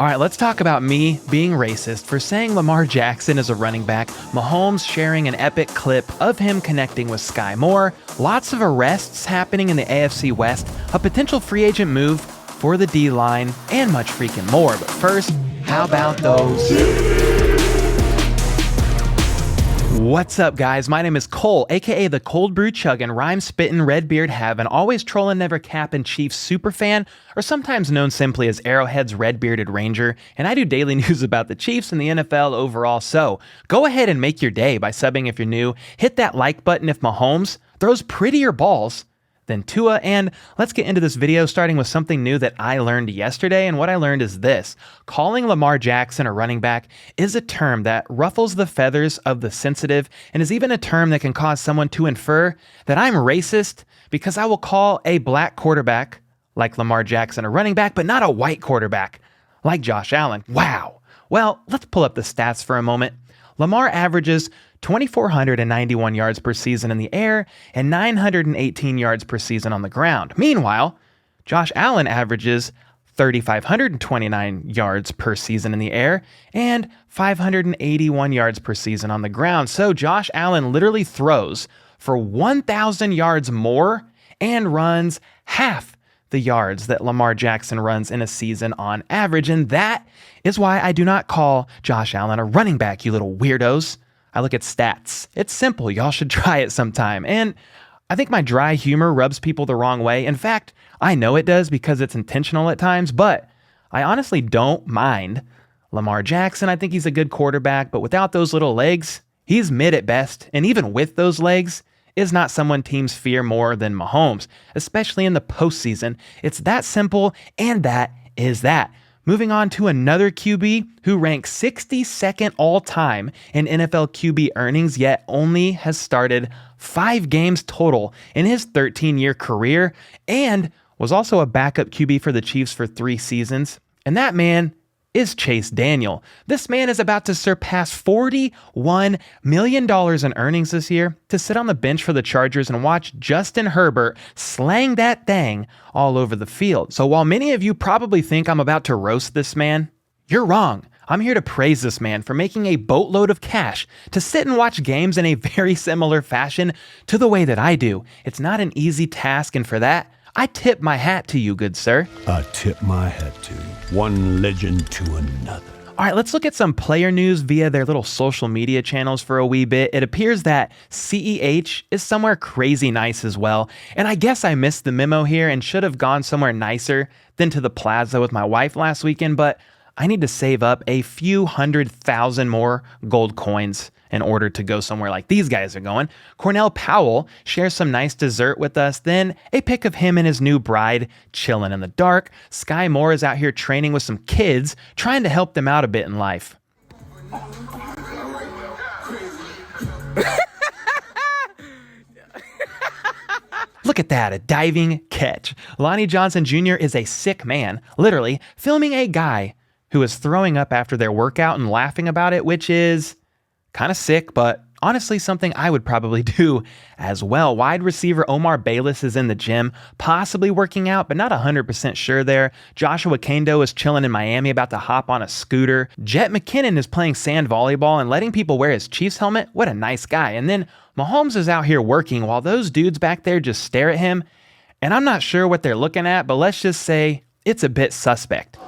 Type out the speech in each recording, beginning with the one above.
All right, let's talk about me being racist for saying Lamar Jackson is a running back, Mahomes sharing an epic clip of him connecting with Skyy Moore, lots of arrests happening in the AFC West, a potential free agent move for the D-line, and much freaking more. But first, how about those? What's up, guys? My name is Cole, aka the Cold Brew Chuggin', Rhyme Spittin', Red Beard Havin', Always Trollin', Never Cappin' Chiefs superfan, or sometimes known simply as Arrowhead's Red Bearded Ranger, and I do daily news about the Chiefs and the NFL overall, so go ahead and make your day by subbing if you're new, hit that like button if Mahomes throws prettier balls than Tua, and let's get into this video starting with something new that I learned yesterday, and what I learned is this. Calling Lamar Jackson a running back is a term that ruffles the feathers of the sensitive and is even a term that can cause someone to infer that I'm racist because I will call a black quarterback like Lamar Jackson a running back, but not a white quarterback like Josh Allen. Wow. Well, let's pull up the stats for a moment. Lamar averages 2,491 yards per season in the air and 918 yards per season on the ground. Meanwhile, Josh Allen averages 3,529 yards per season in the air and 581 yards per season on the ground. So Josh Allen literally throws for 1,000 yards more and runs half the yards that Lamar Jackson runs in a season on average. And that is why I do not call Josh Allen a running back, you little weirdos. I look at stats. It's simple. Y'all should try it sometime. And I think my dry humor rubs people the wrong way. In fact, I know it does because it's intentional at times, but I honestly don't mind Lamar Jackson. I think he's a good quarterback, but without those little legs, he's mid at best. And even with those legs, is not someone teams fear more than Mahomes, especially in the postseason. It's that simple, and that is that. Moving on to another QB who ranks 62nd all-time in NFL QB earnings, yet only has started 5 games total in his 13-year career, and was also a backup QB for the Chiefs for 3 seasons. And that man is Chase Daniel. This man is about to surpass $41 million in earnings this year to sit on the bench for the Chargers and watch Justin Herbert slang that thing all over the field. So while many of you probably think I'm about to roast this man, you're wrong. I'm here to praise this man for making a boatload of cash to sit and watch games in a very similar fashion to the way that I do. It's not an easy task, and for that, I tip my hat to you, good sir. I tip my hat to one legend to another. All right, let's look at some player news via their little social media channels for a wee bit. It appears that CEH is somewhere crazy nice as well. And I guess I missed the memo here and should have gone somewhere nicer than to the plaza with my wife last weekend, but I need to save up a few 100,000 more gold coins in order to go somewhere like these guys are going. Cornell Powell shares some nice dessert with us, then a pic of him and his new bride chilling in the dark. Skyy Moore is out here training with some kids, trying to help them out a bit in life. Look at that, a diving catch. Lonnie Johnson Jr. is a sick man, literally, filming a guy who is throwing up after their workout and laughing about it, which is kind of sick, but honestly something I would probably do as well. Wide receiver Omar Bayless is in the gym, possibly working out, but not 100% sure there. Joshua Kendo is chilling in Miami, about to hop on a scooter. Jet McKinnon is playing sand volleyball and letting people wear his Chiefs helmet. What a nice guy. And then Mahomes is out here working while those dudes back there just stare at him. And I'm not sure what they're looking at, but let's just say it's a bit suspect.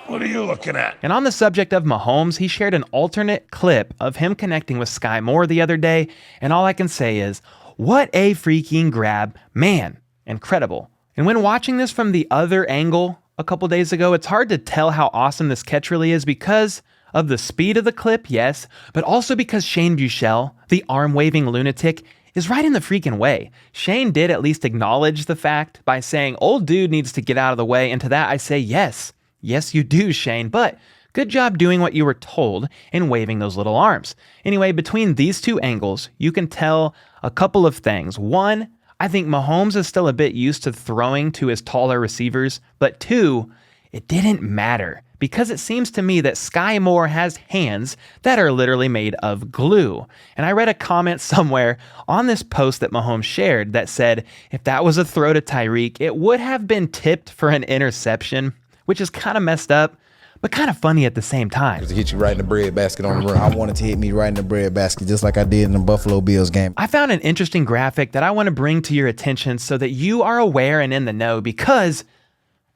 What are you looking at? And on the subject of Mahomes, he shared an alternate clip of him connecting with Skyy Moore the other day, and all I can say is, what a freaking grab. Man, incredible. And when watching this from the other angle a couple days ago, it's hard to tell how awesome this catch really is because of the speed of the clip, yes, but also because Shane Buechele, the arm-waving lunatic, is right in the freaking way. Shane did at least acknowledge the fact by saying, old dude needs to get out of the way, and to that I say yes. Yes, you do, Shane, but good job doing what you were told and waving those little arms. Anyway, between these two angles, you can tell a couple of things. One, I think Mahomes is still a bit used to throwing to his taller receivers, but 2, it didn't matter because it seems to me that Skyy Moore has hands that are literally made of glue. And I read a comment somewhere on this post that Mahomes shared that said, if that was a throw to Tyreek, it would have been tipped for an interception, which is kind of messed up. but kind of funny at the same time. To hit you right in the breadbasket on the run. I wanted to hit me right in the breadbasket, just like I did in the Buffalo Bills game. I found an interesting graphic that I want to bring to your attention so that you are aware and in the know, because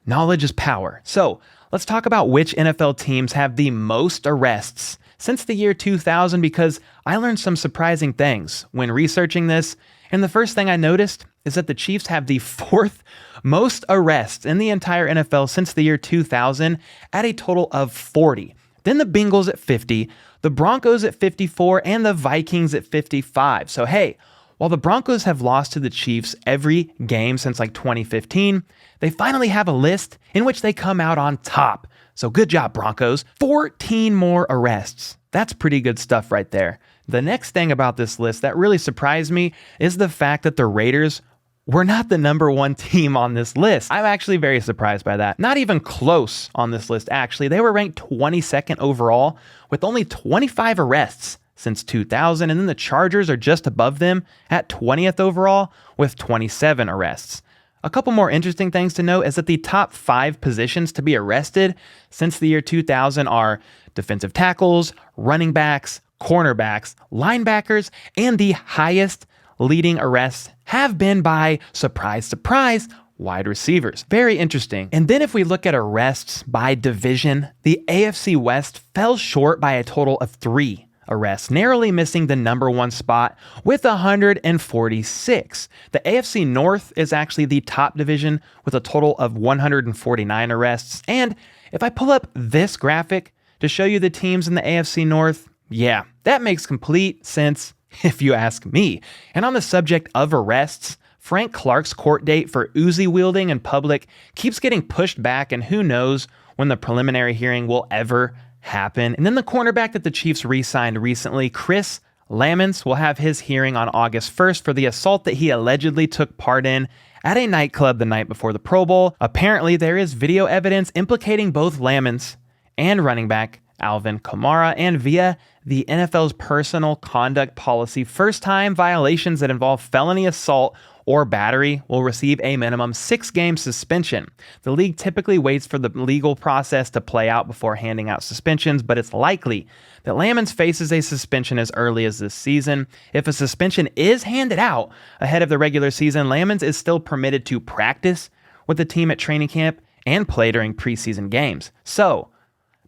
knowledge is power. So let's talk about which NFL teams have the most arrests since the year 2000, because I learned some surprising things when researching this. And the first thing I noticed is that the Chiefs have the 4th most arrests in the entire NFL since the year 2000 at a total of 40. Then the Bengals at 50, the Broncos at 54, and the Vikings at 55. So hey, while the Broncos have lost to the Chiefs every game since like 2015, they finally have a list in which they come out on top. So good job, Broncos. 14 more arrests. That's pretty good stuff right there. The next thing about this list that really surprised me is the fact that the Raiders were not the #1 team on this list. I'm actually very surprised by that. Not even close on this list, actually. They were ranked 22nd overall with only 25 arrests since 2000, and then the Chargers are just above them at 20th overall with 27 arrests. A couple more interesting things to note is that the top 5 positions to be arrested since the year 2000 are defensive tackles, running backs, cornerbacks, linebackers, and the highest leading arrests have been by, surprise, surprise, wide receivers. Very interesting. And then if we look at arrests by division, the AFC West fell short by a total of 3 arrests, narrowly missing the #1 spot with 146. The AFC North is actually the top division with a total of 149 arrests. And if I pull up this graphic to show you the teams in the AFC North, yeah, that makes complete sense if you ask me. And on the subject of arrests, Frank Clark's court date for Uzi wielding in public keeps getting pushed back, and who knows when the preliminary hearing will ever happen. And then the cornerback that the Chiefs re-signed recently, Chris Lammons, will have his hearing on August 1st for the assault that he allegedly took part in at a nightclub the night before the Pro Bowl. Apparently, there is video evidence implicating both Lammons and running back Alvin Kamara, and via the NFL's personal conduct policy, first-time violations that involve felony assault or battery will receive a minimum 6-game suspension. The league typically waits for the legal process to play out before handing out suspensions, but it's likely that Lammons faces a suspension as early as this season. If a suspension is handed out ahead of the regular season, Lammons is still permitted to practice with the team at training camp and play during preseason games. So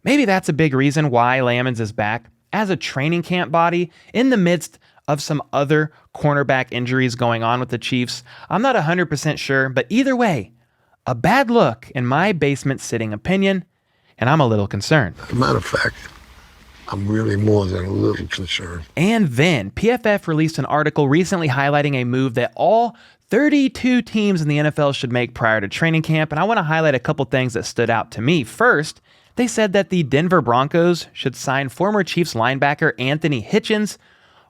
maybe that's a big reason why Lammons is back as a training camp body in the midst of some other cornerback injuries going on with the Chiefs. I'm not 100% sure, but either way, a bad look in my basement sitting opinion, and I'm a little concerned. As a matter of fact, I'm really more than a little concerned. And then PFF released an article recently highlighting a move that all 32 teams in the NFL should make prior to training camp, and I want to highlight a couple things that stood out to me. First, they said that the Denver Broncos should sign former Chiefs linebacker Anthony Hitchens,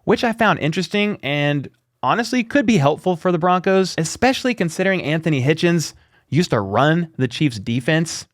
which I found interesting and honestly could be helpful for the Broncos, especially considering Anthony Hitchens used to run the Chiefs defense.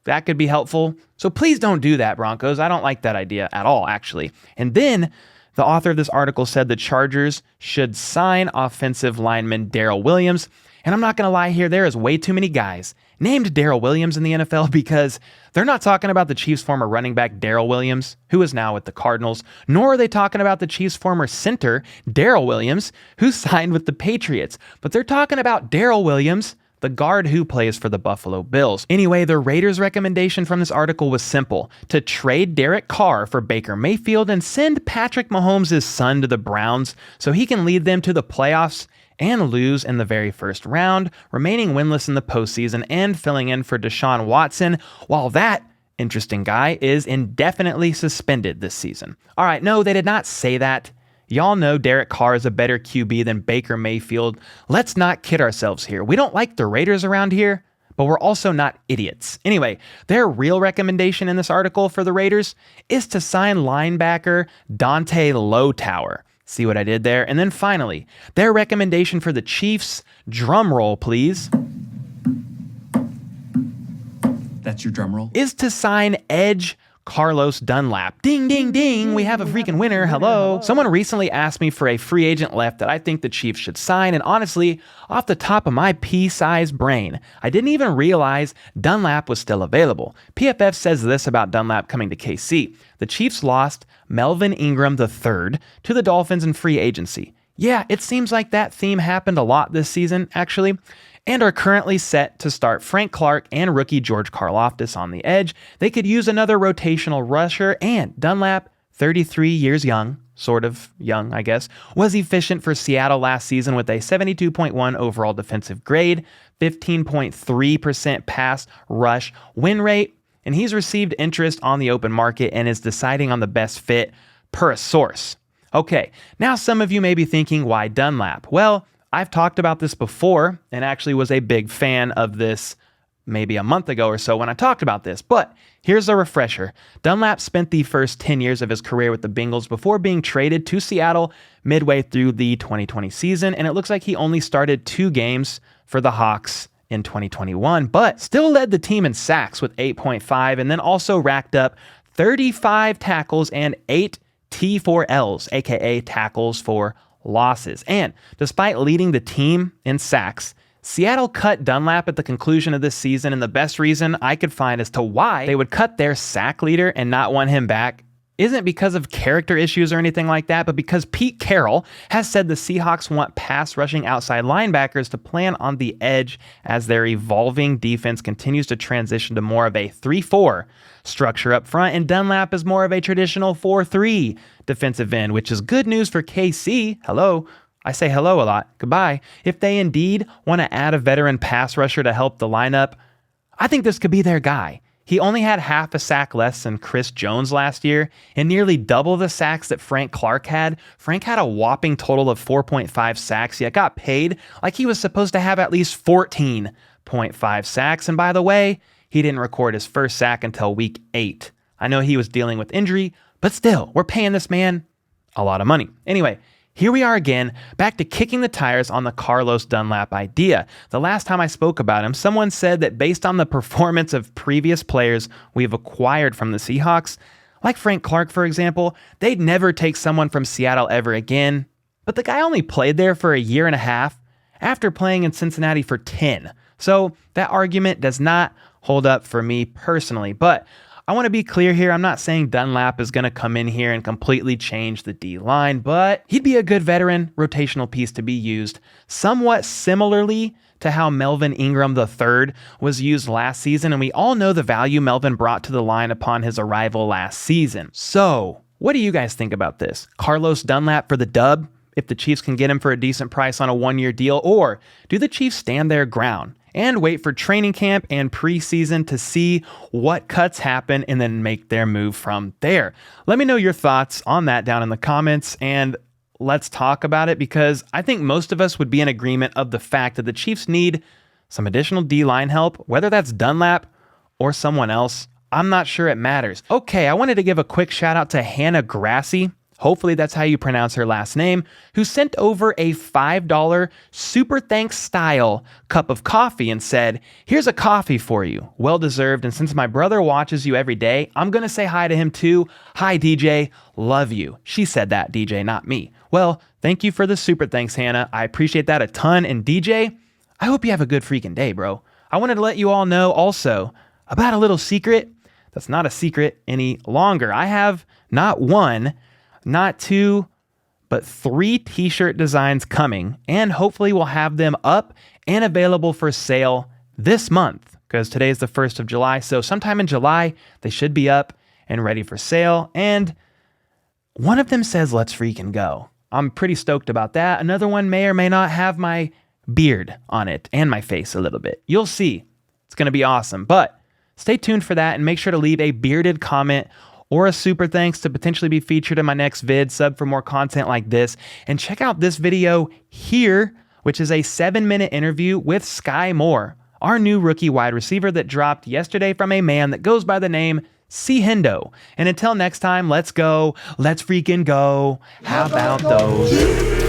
That could be helpful. So please don't do that, Broncos. I don't like that idea at all, actually. And then the author of this article said the Chargers should sign offensive lineman Darrell Williams. And I'm not going to lie here, there is way too many guys named Darrell Williams in the NFL, because they're not talking about the Chiefs' former running back Darrell Williams, who is now with the Cardinals, nor are they talking about the Chiefs' former center Darrell Williams, who signed with the Patriots. But they're talking about Darrell Williams, the guard who plays for the Buffalo Bills. Anyway, the Raiders' recommendation from this article was simple: to trade Derek Carr for Baker Mayfield and send Patrick Mahomes' son to the Browns so he can lead them to the playoffs and lose in the very first round, remaining winless in the postseason and filling in for Deshaun Watson, while that interesting guy is indefinitely suspended this season. All right, no, they did not say that. Y'all know Derek Carr is a better QB than Baker Mayfield. Let's not kid ourselves here. We don't like the Raiders around here, but we're also not idiots. Anyway, their real recommendation in this article for the Raiders is to sign linebacker Dante Lowtower. See what I did there? And then finally, their recommendation for the Chiefs, drum roll please. That's your drum roll? Is to sign edge Carlos Dunlap. Ding, ding, ding. We have a freaking winner. Hello. Someone recently asked me for a free agent left that I think the Chiefs should sign. And honestly, off the top of my pea-sized brain, I didn't even realize Dunlap was still available. PFF says this about Dunlap coming to KC. The Chiefs lost Melvin Ingram III to the Dolphins in free agency. Yeah, it seems like that theme happened a lot this season, actually, and are currently set to start Frank Clark and rookie George Karlaftis on the edge. They could use another rotational rusher, and Dunlap, 33 years young, sort of young, I guess, was efficient for Seattle last season with a 72.1 overall defensive grade, 15.3% pass rush win rate, and he's received interest on the open market and is deciding on the best fit per a source. Okay, now some of you may be thinking, why Dunlap? Well, I've talked about this before and actually was a big fan of this maybe a month ago or so when I talked about this, but here's a refresher. Dunlap spent the first 10 years of his career with the Bengals before being traded to Seattle midway through the 2020 season, and it looks like he only started 2 games for the Hawks in 2021, but still led the team in sacks with 8.5 and then also racked up 35 tackles and 8 T4Ls, aka tackles for losses. And despite leading the team in sacks, Seattle cut Dunlap at the conclusion of this season, and the best reason I could find as to why they would cut their sack leader and not want him back isn't because of character issues or anything like that, but because Pete Carroll has said the Seahawks want pass rushing outside linebackers to plan on the edge as their evolving defense continues to transition to more of a 3-4 structure up front, and Dunlap is more of a traditional 4-3 defensive end, which is good news for KC. Hello. I say hello a lot. Goodbye. If they indeed want to add a veteran pass rusher to help the lineup, I think this could be their guy. He only had half a sack less than Chris Jones last year and nearly double the sacks that Frank Clark had. Frank had a whopping total of 4.5 sacks, yet got paid like he was supposed to have at least 14.5 sacks. And by the way, he didn't record his first sack until week 8. I know he was dealing with injury, but still, we're paying this man a lot of money. Anyway, here we are again, back to kicking the tires on the Carlos Dunlap idea. The last time I spoke about him, someone said that based on the performance of previous players we've acquired from the Seahawks, like Frank Clark, for example, they'd never take someone from Seattle ever again. But the guy only played there for a year and a half after playing in Cincinnati for 10. So that argument does not hold up for me personally, but I want to be clear here. I'm not saying Dunlap is going to come in here and completely change the D-line, but he'd be a good veteran rotational piece to be used somewhat similarly to how Melvin Ingram III was used last season, and we all know the value Melvin brought to the line upon his arrival last season. So, what do you guys think about this? Carlos Dunlap for the dub, if the Chiefs can get him for a decent price on a 1-year deal, or do the Chiefs stand their ground and wait for training camp and preseason to see what cuts happen and then make their move from there? Let me know your thoughts on that down in the comments, and let's talk about it, because I think most of us would be in agreement of the fact that the Chiefs need some additional D-line help, whether that's Dunlap or someone else. I'm not sure it matters. Okay, I wanted to give a quick shout out to Hannah Grassi. Hopefully that's how you pronounce her last name, who sent over a $5 super thanks style cup of coffee and said, "Here's a coffee for you. Well deserved. And since my brother watches you every day, I'm going to say hi to him too. Hi, DJ. Love you." She said that, DJ, not me. Well, thank you for the super thanks, Hannah. I appreciate that a ton. And DJ, I hope you have a good freaking day, bro. I wanted to let you all know also about a little secret that's not a secret any longer. I have not one, not 2, but 3 t-shirt designs coming, and hopefully we'll have them up and available for sale this month, because today is the 1st of July, so sometime in July they should be up and ready for sale. And one of them says "Let's freaking go." I'm pretty stoked about that. Another one may or may not have my beard on it and my face a little bit. You'll see. It's going to be awesome, but stay tuned for that, and make sure to leave a bearded comment or a super thanks to potentially be featured in my next vid. Sub for more content like this, and check out this video here, which is a 7-minute interview with Skyy Moore, our new rookie wide receiver that dropped yesterday from a man that goes by the name C. Hendo. And until next time, let's go. Let's freaking go. How about those?